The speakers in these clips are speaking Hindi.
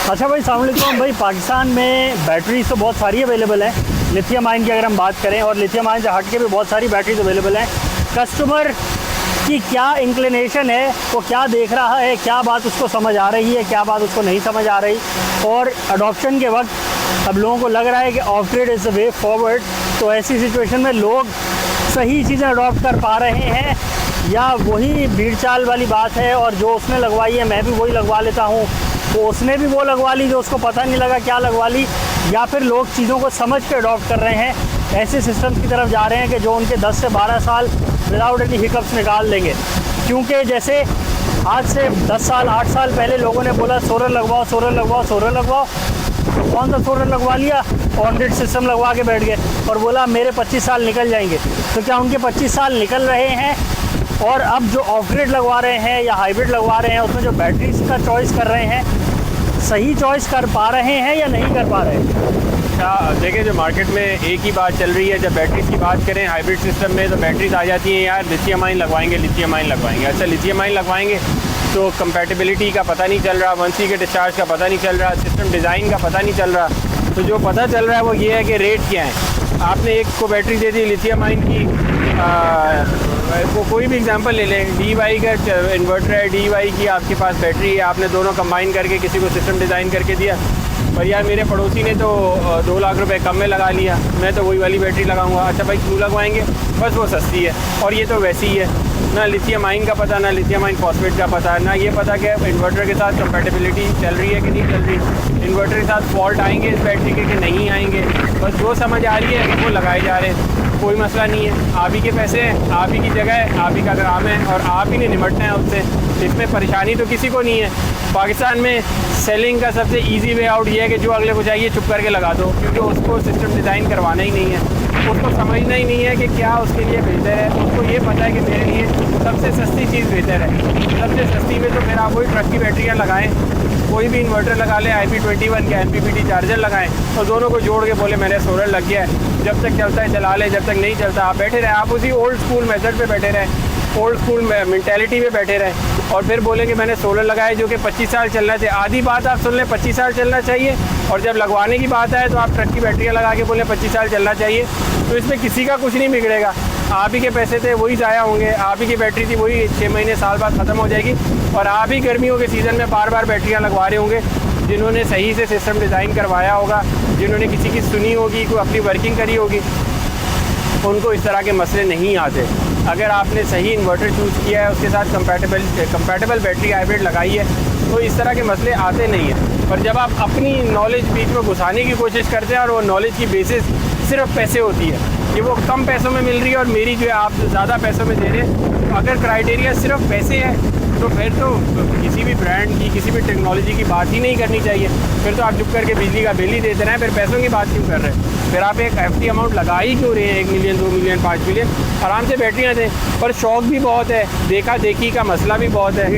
अच्छा भाई, अस्सलाम वालेकुम भाई। पाकिस्तान में बैटरीज तो बहुत सारी अवेलेबल हैं लिथियम आयन की अगर हम बात करें, और लिथियम आयन से हट के भी बहुत सारी बैटरीज अवेलेबल हैं। कस्टमर की क्या इंक्लिनेशन है, वो क्या देख रहा है, क्या बात उसको समझ आ रही है, क्या बात उसको नहीं समझ आ रही, और अडॉप्शन के वक्त अब लोगों को लग रहा है कि of grid is the way forward. तो ऐसी सिचुएशन में लोग सही चीज़ें अडॉप्ट कर पा रहे हैं, या वही भीड़ चाल वाली बात है और जो उसने लगवाई है मैं भी वही लगवा लेता हूँ, तो उसने भी वो लगवा ली जो उसको पता नहीं लगा क्या लगवा ली, या फिर लोग चीज़ों को समझ के अडॉप्ट कर रहे हैं, ऐसे सिस्टम्स की तरफ जा रहे हैं कि जो उनके 10 से 12 साल विदाउट एनी हिकअप्स निकाल देंगे। क्योंकि जैसे आज से 10 साल 8 साल पहले लोगों ने बोला सोलर लगवाओ सोलर लगवाओ सोलर लगवाओ, तो कौन सा सोलर लगवा लिया, ऑन ग्रिड सिस्टम लगवा के बैठ गए और बोला मेरे 25 साल निकल जाएंगे। तो क्या उनके 25 साल निकल रहे हैं? और अब जो ऑफ ग्रिड लगवा रहे हैं या हाइब्रिड लगवा रहे हैं, उसमें जो बैटरीज का चॉइस कर रहे हैं, सही चॉइस कर पा रहे हैं या नहीं कर पा रहे हैं? अच्छा देखिए, जो मार्केट में एक ही बात चल रही है, जब बैटरीज की बात करें हाइब्रिड सिस्टम में तो बैटरीज आ जाती हैं यार लिथियम आयन लगवाएंगे लिथियम आयन लगवाएंगे। अच्छा लिथियम आयन लगवाएंगे तो कंपैटिबिलिटी का पता नहीं चल रहा, 1C के डिस्चार्ज का पता नहीं चल रहा, सिस्टम डिज़ाइन का पता नहीं चल रहा। तो जो पता चल रहा है वो ये है कि रेट क्या है। आपने एक को बैटरी दे दी लिथियम आयन की, वो कोई भी एग्जांपल ले लें, DY का इन्वर्टर है, DY की आपके पास बैटरी है, आपने दोनों कंबाइन करके किसी को सिस्टम डिज़ाइन करके दिया, और यार मेरे पड़ोसी ने तो 2 लाख रुपए कम में लगा लिया, मैं तो वही वाली बैटरी लगाऊंगा। अच्छा भाई क्यों लगवाएंगे? बस वो सस्ती है, और ये तो वैसी ही है, ना लिथियम आयन का पता, ना लिथियम आयन फॉस्फेट का पता, ना ये पता कि इन्वर्टर के साथ कंपैटिबिलिटी चल रही है कि नहीं चल रही, इन्वर्टर के साथ फॉल्ट आएंगे इस बैटरी के कि नहीं आएंगे। बस जो समझ आ रही है वो लगाए जा रहे हैं, कोई मसला नहीं है। आप ही के पैसे हैं, आप ही की जगह है, आप ही का काम है, और आप ही ने निपटना है उससे। इसमें परेशानी तो किसी को नहीं है। पाकिस्तान में सेलिंग का सबसे इजी वे आउट ये है कि जो अगले को चाहिए चुप करके लगा दो, क्योंकि उसको सिस्टम डिज़ाइन करवाना ही नहीं है, उसको समझना ही नहीं है कि क्या उसके लिए बेहतर है। उसको ये पता है कि मेरे लिए सबसे सस्ती चीज़ बेहतर है। सबसे सस्ती में तो फिर आप वही ट्रक की बैटरियाँ लगाएँ, कोई भी इन्वर्टर लगा ले, IP21 के MPPT चार्जर लगाएं और दोनों को जोड़ के बोले मेरे सोलर लग गया है, जब तक चलता है चला ले, जब तक नहीं चलता आप बैठे रहें, आप उसी ओल्ड स्कूल मेथड पे बैठे रहें, ओल्ड स्कूल मेंटालिटी पे बैठे रहें, और फिर बोलेंगे मैंने सोलर लगाया जो कि 25 साल चलना चाहिए। आधी बात आप सुन लें 25 साल चलना चाहिए, और जब लगवाने की बात आए तो आप ट्रक की बैटरियाँ लगा के बोलें 25 साल चलना चाहिए। तो इसमें किसी का कुछ नहीं बिगड़ेगा, आप ही के पैसे थे वही ज़ाया होंगे, आप ही की बैटरी थी वही 6 महीने साल बाद ख़त्म हो जाएगी, और आप ही गर्मियों के सीज़न में बार बार बैटरियाँ लगवा रहे होंगे। जिन्होंने सही से सिस्टम डिज़ाइन करवाया होगा, जिन्होंने किसी की सुनी होगी, कोई अपनी वर्किंग करी होगी, उनको इस तरह के मसले नहीं आते। अगर आपने सही इन्वर्टर चूज़ किया है, उसके साथ कंपैटिबल बैटरी हाइब्रिड लगाई है, तो इस तरह के मसले आते नहीं हैं। पर जब आप अपनी नॉलेज बीच में घुसाने की कोशिश करते हैं और वो नॉलेज की बेसिस सिर्फ पैसे होती है कि वो कम पैसों में मिल रही है और मेरी जो है आप ज़्यादा पैसों में दे रहे हैं, तो अगर क्राइटेरिया सिर्फ पैसे है तो फिर तो किसी भी ब्रांड की, किसी भी टेक्नोलॉजी की बात ही नहीं करनी चाहिए। फिर तो आप चुप करके बिजली का बिल ही देते रहें, फिर पैसों की बात क्यों कर रहे हैं? फिर आप एक FT अमाउंट लगा ही क्यों रहे हैं? 1 मिलियन 2 मिलियन 5 मिलियन आराम से बैटरियाँ दें। पर शौक भी बहुत है, देखा देखी का मसला भी बहुत है,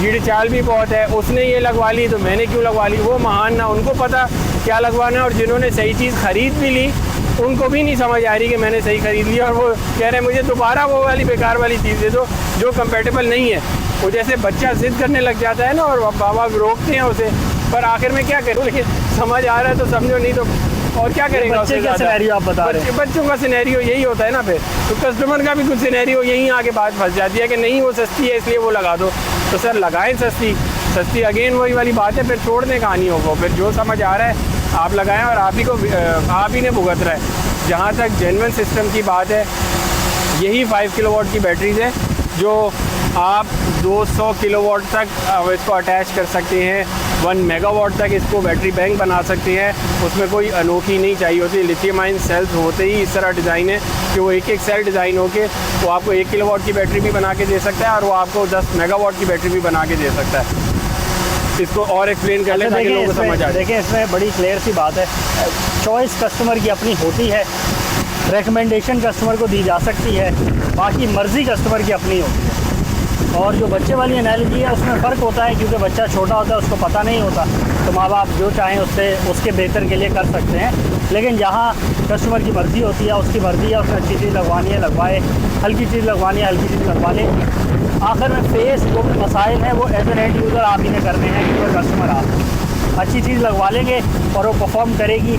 भीड़ चाल भी बहुत है। उसने ये लगवा ली तो मैंने क्यों लगवा ली? वो महान ना, उनको पता क्या लगवाना है, और जिन्होंने सही चीज़ ख़रीद भी ली उनको भी नहीं समझ आ रही कि मैंने सही ख़रीद लिया, और वो कह रहे हैं मुझे दोबारा वो वाली बेकार वाली चीज़ दे दो जो कंपैटिबल नहीं है। वो जैसे बच्चा ज़िद करने लग जाता है ना, और माँ बाप रोकते हैं उसे, पर आखिर में क्या करूँ, लेकिन समझ आ रहा है तो समझो, नहीं तो और क्या करेगा? बच्चे का सिनेरियो आप बता रहे हैं। बच्चों का सिनेरियो यही होता है ना। फिर तो कस्टमर का भी कुछ सिनेरियो यहीं आके बात फंस जाती है कि नहीं वो सस्ती है इसलिए वो लगा दो। तो सर लगाएं सस्ती अगेन वही वाली बात है, फिर छोड़ने का नहीं होगा। फिर जो समझ आ रहा है आप लगाएं, और आप ही ने भुगत रहा है। जहाँ तक जेन्युइन सिस्टम की बात है, यही 5 किलोवाट की बैटरीज है जो आप 200 किलोवाट तक इसको अटैच कर सकते हैं, 1 मेगावाट तक इसको बैटरी बैंक बना सकते हैं। उसमें कोई अनोखी नहीं चाहिए होती। लिथियम आयन सेल्स होते ही इस तरह डिज़ाइन है कि वो एक सेल डिज़ाइन होके वो आपको 1 किलोवाट की बैटरी भी बना के दे सकता है, और वो आपको 10 मेगावाट की बैटरी भी बना के दे सकता है। इसको और एक्सप्लेन कर लें ताकि लोगों को समझ आ जाए। देखिए इसमें बड़ी क्लियर सी बात है, चॉइस कस्टमर की अपनी होती है, रिकमेंडेशन कस्टमर को दी जा सकती है, बाकी मर्ज़ी कस्टमर की अपनी होती है। और जो बच्चे वाली एनालॉजी है उसमें फ़र्क होता है, क्योंकि बच्चा छोटा होता है, उसको पता नहीं होता, तो माँ बाप जो चाहें उसके बेहतर के लिए कर सकते हैं। लेकिन जहाँ कस्टमर की मर्ज़ी होती है, उसकी मर्ज़ी है, उसने अच्छी चीज़ लगवानी है लगवाए, हल्की चीज़ लगवानी है हल्की चीज़ लगवा ले। आखिर में फेस जो मसाइल हैं वो एज एन एंड यूज़र आप ही ने करने हैं, क्योंकि कस्टमर आप। अच्छी चीज़ लगवा लेंगे और वो परफॉर्म करेगी,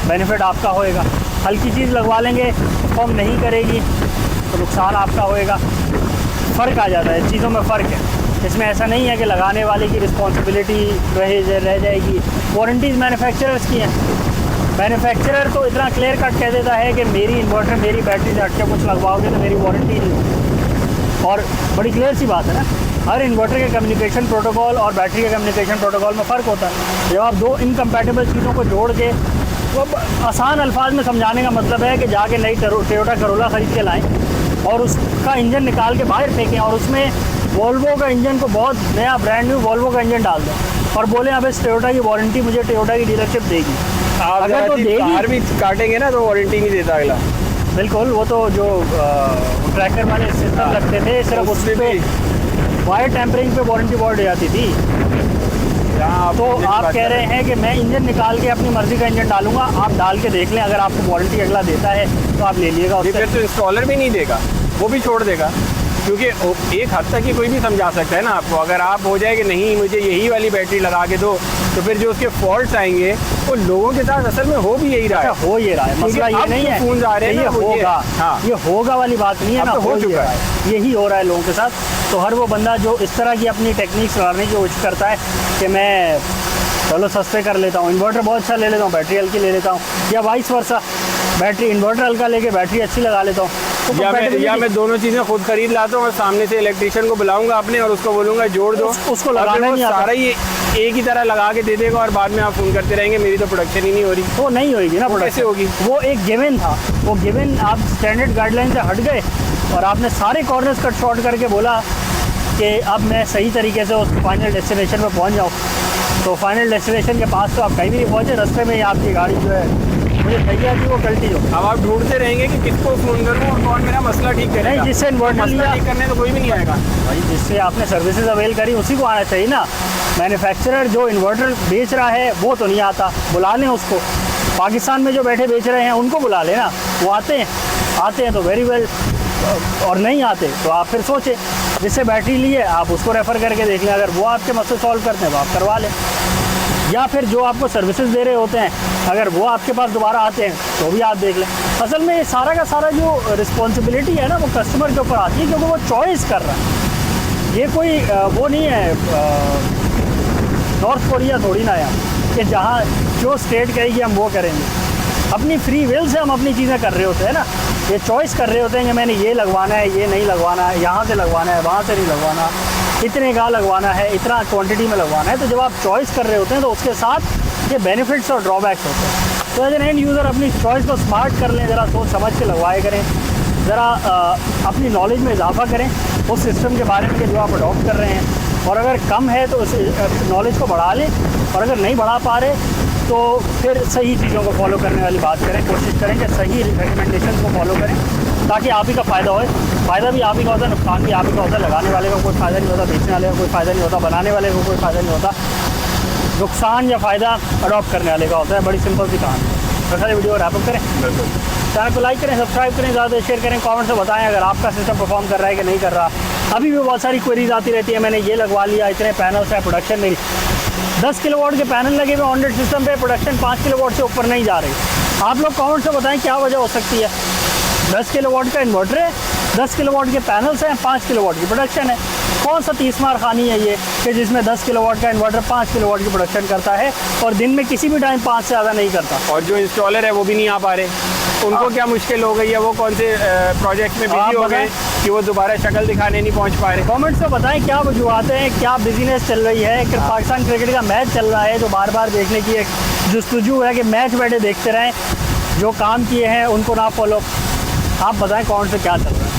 बेनिफिट आपका होएगा। हल्की चीज़ लगवा लेंगे, परफॉर्म नहीं करेगी तो नुकसान आपका होएगा। फ़र्क आ जाता है, चीज़ों में फ़र्क है। इसमें ऐसा नहीं है कि लगाने वाले की रिस्पॉन्सिबिलिटी रह जाएगी। वारंटीज़ मैन्युफैक्चरर्स की हैं। मैन्युफैक्चरर तो इतना क्लियर कट कह देता है कि मेरी इन्वर्टर मेरी बैटरी से हट के कुछ लगवाओगे तो मेरी वारंटी नहीं होगी। और बड़ी क्लियर सी बात है ना, हर इन्वर्टर के कम्युनिकेशन प्रोटोकॉल और बैटरी के कम्युनिकेशन प्रोटोकॉल में फ़र्क होता है। जब आप दो इनकम्पैटिबल चीज़ों को जोड़ के, वो आसान अल्फाज में समझाने का मतलब है कि जाके नई टोयोटा करोला ख़रीद के लाएँ और उसका इंजन निकाल के बाहर फेंकें और उसमें वोल्वो का इंजन को बहुत नया ब्रांड न्यू वोल्वो का इंजन डाल दें और बोले अब इस टोयोटा की वारंटी मुझे टोयोटा की डीलरशिप देगी। अगर तो देगी, बाहर भी काटेंगे ना तो वारंटी नहीं देता अगला। बिल्कुल, वो तो जो ट्रैक्टर वाले सिस्टम लगते थे सिर्फ उस पर वायर टेम्परिंग पे वारंटी बोर्ड जाती थी। तो आप कह रहे हैं कि मैं इंजन निकाल के अपनी मर्ज़ी का इंजन डालूंगा, आप डाल के देख लें, अगर आपको वारंटी अगला देता है तो आप ले लीजिएगा। फिर तो इंस्टॉलर भी नहीं देगा, वो भी छोड़ देगा, क्योंकि एक हद तक ही कोई भी समझा सकता है ना आपको। अगर आप हो जाए कि नहीं मुझे यही वाली बैटरी लगा के दो, तो फिर जो उसके फॉल्ट्स आएंगे वो लोगों के साथ असल में हो भी यही रहा है। हो ये रहा है, मसला ये नहीं है फोन आ रहे हैं ये होगा, हाँ, ये होगा वाली बात नहीं है ना, हो चुका है, यही हो रहा है लोगों के साथ। तो हर वो बंदा जो इस तरह की अपनी टेक्निक चलाने की कोशिश करता है कि मैं चलो सस्ते कर लेता हूँ, इन्वर्टर बहुत अच्छा ले लेता हूँ, बैटरी हल्की ले लेता हूँ, या वाइस वर्सा, बैटरी इन्वर्टर हल्का लेके बैटरी अच्छी लगा लेता हूँ। तो या मैं दोनों चीज़ें खुद खरीद लाता हूँ और सामने से इलेक्ट्रिशियन को बुलाऊंगा अपने और उसको बोलूँगा जोड़ दो, उसको लगाना नहीं आता, सारा ही एक ही तरह लगा के दे देगा और बाद में आप फ़ोन करते रहेंगे मेरी तो प्रोडक्शन ही नहीं हो रही। वो नहीं होगी ना, कैसे होगी? वो एक गिवन था, वो गिवन आप स्टैंडर्ड गाइडलाइन से हट गए और आपने सारे कॉर्नर्स कट शॉर्ट करके बोला कि अब मैं सही तरीके से उस फाइनल डेस्टिनेशन पर पहुँच जाऊँ। तो फाइनल डेस्टिनेशन के पास तो आप कहीं भी नहीं पहुँचे, रास्ते में ही आपकी गाड़ी जो है मुझे चाहिए कि वो गलती हो। अब आप ढूंढते रहेंगे कि किसको फ़ोन करूँ और कौन मेरा मसला ठीक करेगा। नहीं, जिससे इन्वर्टर मसला ठीक करने तो कोई भी नहीं आएगा भाई, जिससे आपने सर्विसेज अवेल करी उसी को आना चाहिए ना। मैन्युफैक्चरर जो इन्वर्टर बेच रहा है वो तो नहीं आता, बुला लें उसको। पाकिस्तान में जो बैठे बेच रहे हैं उनको बुला लेना, वो आते हैं तो वेरी वेल, और नहीं आते तो आप फिर सोचें, जिससे बैटरी लिए आप उसको रेफ़र करके देख लें, अगर वो आपके मसले सॉल्व करते हैं तो आप करवा लें। या फिर जो आपको सर्विसेज दे रहे होते हैं अगर वो आपके पास दोबारा आते हैं तो भी आप देख लें। असल में सारा का सारा जो रिस्पॉन्सिबिलिटी है ना वो कस्टमर के ऊपर आती है, क्योंकि वो चॉइस कर रहा है। ये कोई वो नहीं है नॉर्थ कोरिया थोड़ी ना यहाँ कि जहाँ जो स्टेट कहेगी हम वो करेंगे। अपनी फ्री विल से हम अपनी चीज़ें कर रहे होते हैं ना, ये चॉइस कर रहे होते हैं कि मैंने ये लगवाना है, ये नहीं लगवाना है, यहाँ से लगवाना है, वहाँ से नहीं लगवाना, इतने का लगवाना है, इतना क्वांटिटी में लगवाना है। तो जब आप चॉइस कर रहे होते हैं तो उसके साथ ये बेनिफिट्स और ड्रॉबैक्स होते हैं। तो एज एन एंड यूज़र अपनी चॉइस को स्मार्ट कर लें, ज़रा सोच समझ के लगवाए करें, ज़रा अपनी नॉलेज में इजाफा करें उस सिस्टम के बारे में कि जो आप अडॉप्ट कर रहे हैं, और अगर कम है तो उस नॉलेज को बढ़ा लें, और अगर नहीं बढ़ा पा रहे तो फिर सही चीज़ों को फॉलो करने वाली बात करें, कोशिश करें कि सही रिकमेंडेशन को फॉलो करें ताकि आप ही का फ़ायदा होए। फ़ायदा भी आप ही का होता है, नुकसान भी आप ही का होता है। लगाने वाले को कोई फ़ायदा नहीं होता, बेचने वाले को कोई फ़ायदा नहीं होता, बनाने वाले को कोई फ़ायदा नहीं होता। नुकसान या फ़ायदा अडॉप्ट करने वाले का होता है। बड़ी सिंपल सी कहानी। तो सारी वीडियो रैप अप करें, चैनल को लाइक करें, सब्सक्राइब करें, ज़्यादा शेयर करें, कमेंट से बताएं अगर आपका सिस्टम परफॉर्म कर रहा है कि नहीं कर रहा। अभी भी बहुत सारी क्वेरीज आती रहती है, मैंने ये लगवा लिया, इतने पैनल्स है, प्रोडक्शन मेरी 10 किलोवाट के पैनल लगे हुए ऑन-रोड सिस्टम पे, प्रोडक्शन 5 किलोवाट से ऊपर नहीं जा रही। आप लोग कमेंट से बताएं क्या वजह हो सकती है। 10 किलोवाट का इन्वर्टर है, 10 किलोवाट के पैनल्स हैं, 5 किलोवाट की प्रोडक्शन है। कौन सा 30 मार खानी है ये कि जिसमें 10 किलोवाट का इन्वर्टर 5 किलोवाट की प्रोडक्शन करता है और दिन में किसी भी टाइम 5 से ज़्यादा नहीं करता। और जो इंस्टॉलर है वो भी नहीं आ पा रहे, उनको क्या मुश्किल हो गई है, वो कौन से प्रोजेक्ट में बिजी हो गए कि वो दोबारा शक्ल दिखाने नहीं पहुंच पा रहे। कमेंट्स में बताएं क्या वजूहत हैं, क्या बिजनेस चल रही है कि पाकिस्तान क्रिकेट का मैच चल रहा है जो बार बार देखने की एक जुस्तजू है कि मैच बैठे देखते रहें, जो काम किए हैं उनको ना फॉलो। आप बताएं कौन से क्या चल रहा है।